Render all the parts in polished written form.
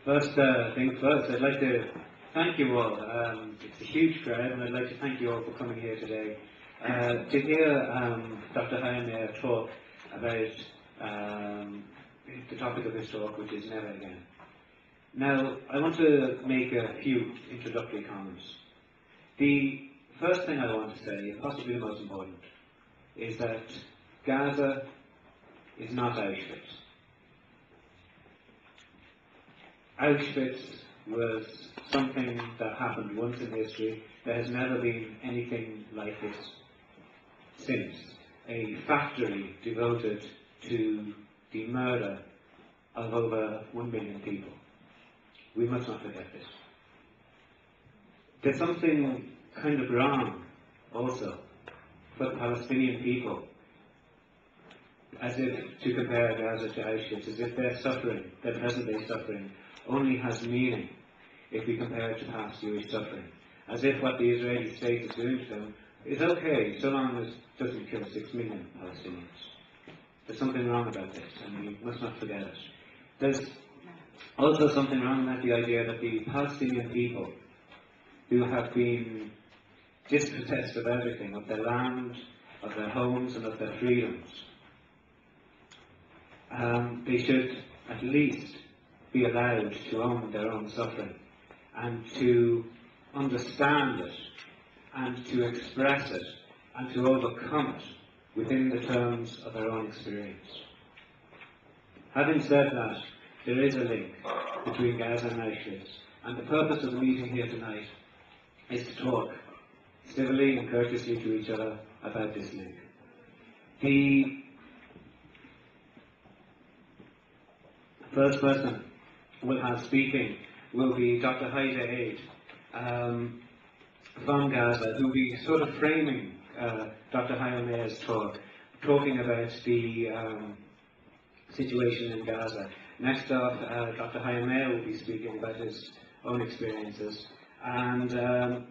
First things first, I'd like to thank you all. It's a huge crowd, and I'd like to thank you all for coming here today. To hear Dr. Hajo Meyer talk about the topic of his talk, which is Never Again. Now, I want to make a few introductory comments. The first thing I want to say, possibly the most important, is that Gaza is not Auschwitz. Auschwitz was something that happened once in history. There has never been anything like this since. A factory devoted to the murder of over 1 million people. We must not forget this. There's something kind of wrong also for the Palestinian people, as if to compare Gaza to Auschwitz, as if their suffering, their present-day suffering, only has meaning if we compare it to past Jewish suffering. As if what the Israeli state is doing to them is okay, so long as it doesn't kill 6 million Palestinians. There's something wrong about this, and we must not forget it. There's also something wrong with the idea that the Palestinian people, who have been dispossessed of everything, of their land, of their homes, and of their freedoms, they should at least be allowed to own their own suffering and to understand it and to express it and to overcome it within the terms of their own experience. Having said that, there is a link between Gaza and Auschwitz, and the purpose of the meeting here tonight is to talk civilly and courteously to each other about this link. The first person we'll have speaking will be Dr. Hajo Meyer from Gaza, who will be sort of framing Dr. Hajo Meyer's talk, talking about the situation in Gaza. Next up, Dr. Hajo Meyer will be speaking about his own experiences, and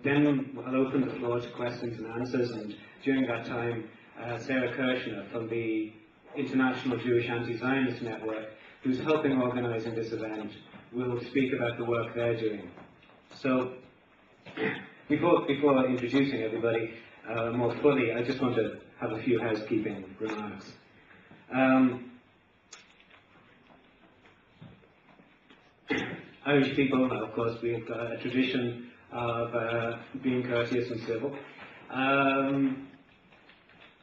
then I'll open the floor to questions and answers, and during that time, Sarah Kirshner from the International Jewish Anti-Zionist Network, who's helping organising this event, will speak about the work they're doing. So, before introducing everybody more fully, I just want to have a few housekeeping remarks. Irish people, of course, we've got a tradition of being courteous and civil.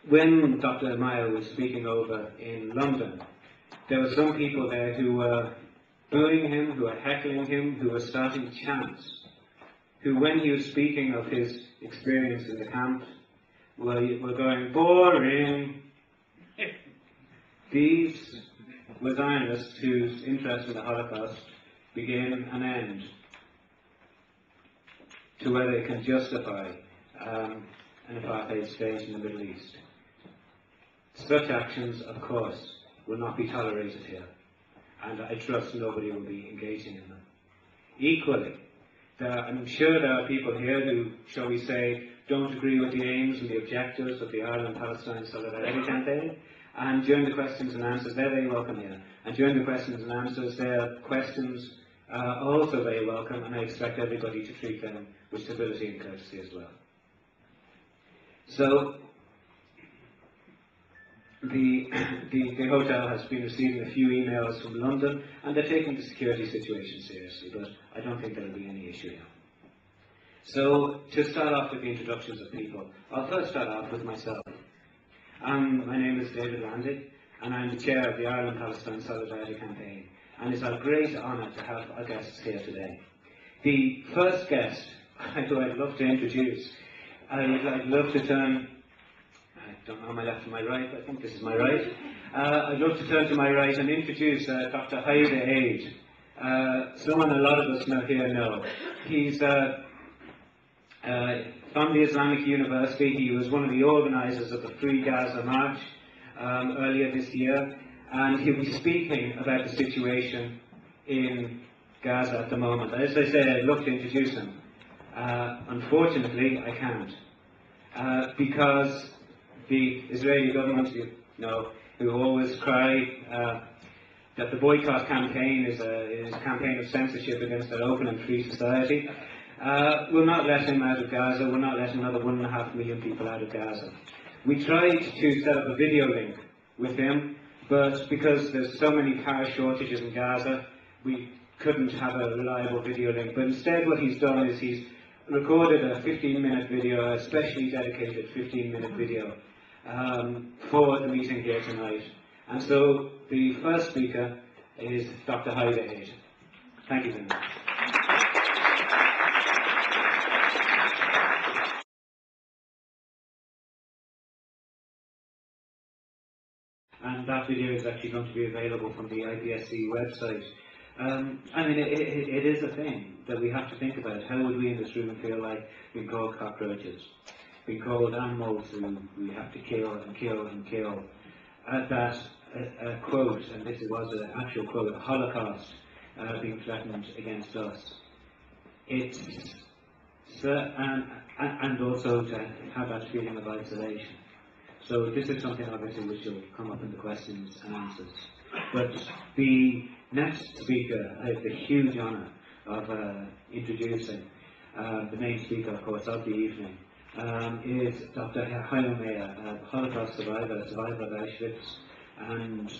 When Dr. Meyer was speaking over in London, there were some people there who were booing him, who were heckling him, who were starting chants, who, when he was speaking of his experience in the camp, were going, boring. These were Zionists whose interest in the Holocaust begin and end to where they can justify an apartheid state in the Middle East. Such actions, of course, will not be tolerated here, and I trust nobody will be engaging in them. Equally, I'm sure there are people here who, shall we say, don't agree with the aims and the objectives of the Ireland-Palestine Solidarity Campaign, and during the questions and answers, they're very welcome here. And during the questions and answers, their questions are also very welcome, and I expect everybody to treat them with civility and courtesy as well. So, the hotel has been receiving a few emails from London, and they're taking the security situation seriously, but I don't think there'll be any issue here. So, to start off with the introductions of people, I'll first start off with myself. My name is David Landy, and I'm the chair of the Ireland-Palestine Solidarity Campaign, and it's a great honour to have our guests here today. The first guest who I'd love to introduce, I'd love to turn, I don't know my left and my right, I think this is my right. I'd love to turn to my right and introduce Dr. Hajo Meyer. Someone a lot of us here know. He's from the Islamic University. He was one of the organisers of the Free Gaza March earlier this year, and he'll be speaking about the situation in Gaza at the moment. As I say, I'd love to introduce him. Unfortunately, I can't, because the Israeli government, you know, who always cry that the boycott campaign is a campaign of censorship against an open and free society. We'll not let him out of Gaza. We'll not let another 1.5 million people out of Gaza. We tried to set up a video link with him, but because there's so many car shortages in Gaza, we couldn't have a reliable video link. But instead what he's done is he's recorded a 15-minute video, a specially dedicated 15-minute video for the meeting here tonight. And so the first speaker is Dr. Hajo Meyer. Thank you very much. And that video is actually going to be available from the IPSC website. I mean, it is a thing that we have to think about. How would we in this room feel like being called cockroaches, being called animals who we have to kill and kill and kill? That a quote, and this was an actual quote, a Holocaust being threatened against us. It's and also to have that feeling of isolation. So this is something obviously which will come up in the questions and answers. But the next speaker, I have the huge honour of introducing the main speaker, of course, of the evening, is Dr. Hajo Meyer, a Holocaust survivor of Auschwitz, and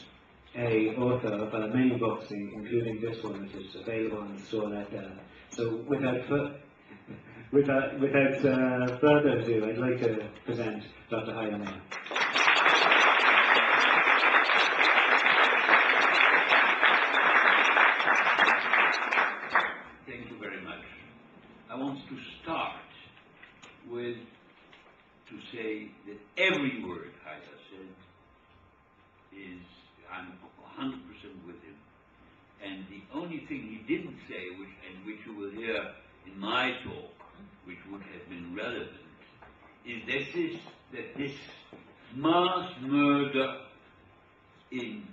a author of many books, including this one, which is available on the store right there. So without further ado, I'd like to present Dr. Hajo Meyer. Thank you very much. I want to start with to say that every word Hajo said is, I'm 100% with him. And the only thing he didn't say, which you will hear in my talk, which would have been relevant, is that this mass murder in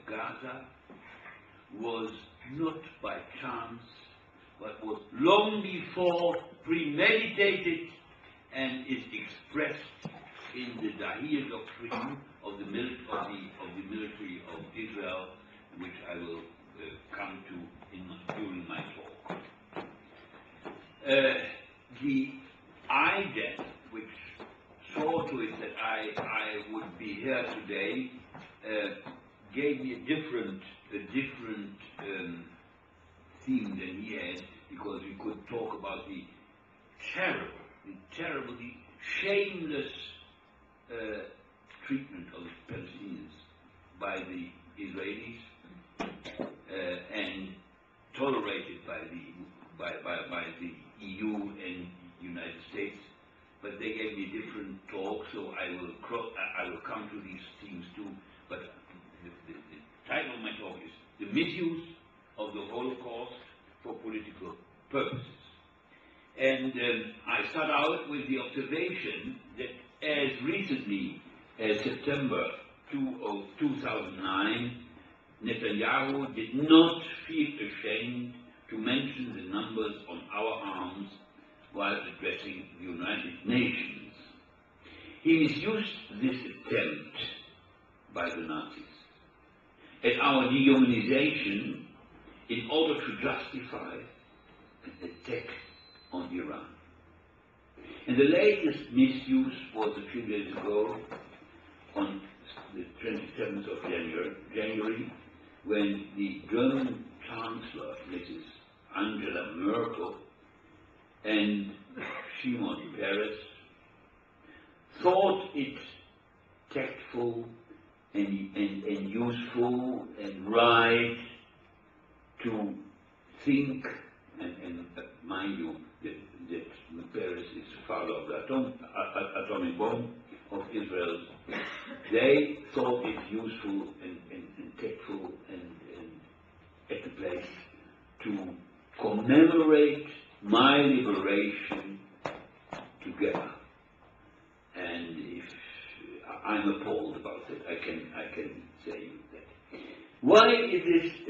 Gaza was not by chance, but was long before premeditated and is expressed in the Dahir doctrine of the military of Israel, which I will come to during my talk. The idea which saw to it that I would be here today gave me a different theme than he had, because we could talk about the terribly shameless treatment of the Palestinians by the Israelis and tolerated by the EU and United States. But they gave me different talk, so I will come to these themes too. But the title of my talk is "The Misuse of the Holocaust for Political Purposes." And I start out with the observation that as recently as September 2009, Netanyahu did not feel ashamed to mention the numbers on our arms while addressing the United Nations. He misused this attempt by the Nazis at our dehumanization in order to justify an attack on Iran. And the latest misuse was a few days ago, on the 27th of January, when the German Chancellor, Mrs. Angela Merkel, and Shimon Peres thought it tactful and useful and right to think, and mind you, that Peres is the father of the atomic bomb of Israel. They thought it useful and tactful and at the place to commemorate my liberation together. And if I'm appalled about it, I can say that. Why is this